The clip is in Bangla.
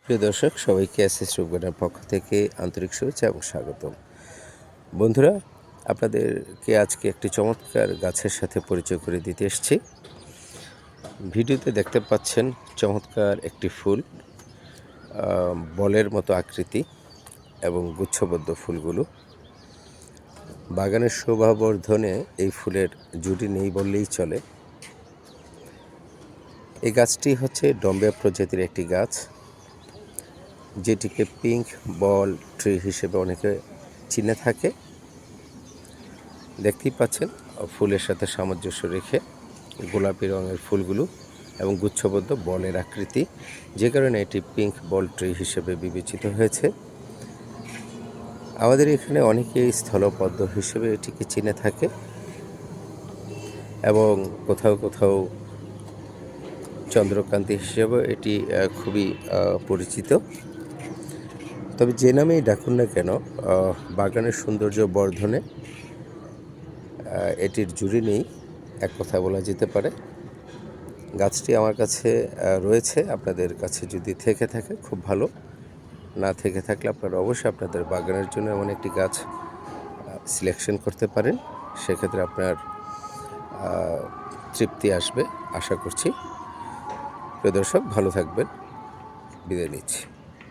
প্রিয় দর্শক, সবাইকে এসএস রূপগণের পক্ষ থেকে আন্তরিক শুভেচ্ছা এবং স্বাগতম। বন্ধুরা, আপনাদেরকে আজকে একটি চমৎকার গাছের সাথে পরিচয় করে দিতে এসেছি। ভিডিওতে দেখতে পাচ্ছেন চমৎকার একটি ফুল, বলের মতো আকৃতি এবং গুচ্ছবদ্ধ ফুলগুলো। বাগানের শোভাবর্ধনে এই ফুলের জুটি নেই বললেই চলে। এই গাছটি হচ্ছে ডম্বিয়া প্রজাতির একটি গাছ, যেটিকে পিঙ্ক বল ট্রি হিসেবে অনেকে চিনে থাকে। দেখতেই পাচ্ছেন ফুলের সাথে সামঞ্জস্য রেখে গোলাপি রঙের ফুলগুলো এবং গুচ্ছবদ্ধ বলের আকৃতি, যে কারণে এটি পিঙ্ক বল ট্রি হিসেবে বিবেচিত হয়েছে। আমাদের এখানে অনেকেই স্থলপদ্ম হিসেবে এটিকে চিনে থাকে এবং কোথাও কোথাও চন্দ্রকান্তি হিসেবে এটি খুবই পরিচিত। তবে যে নামেই ডাকুন না কেন, বাগানের সৌন্দর্য বর্ধনে এটির জুড়ি নেই, এক কথা বলা যেতে পারে। গাছটি আমার কাছে রয়েছে, আপনাদের কাছে যদি থেকে থাকে খুব ভালো, না থেকে থাকলে আপনারা অবশ্যই আপনাদের বাগানের জন্য এমন একটি গাছ সিলেকশন করতে পারেন। সেক্ষেত্রে আপনার তৃপ্তি আসবে আশা করছি। প্রিয় দর্শক, ভালো থাকবেন, বিদায় নিচ্ছি।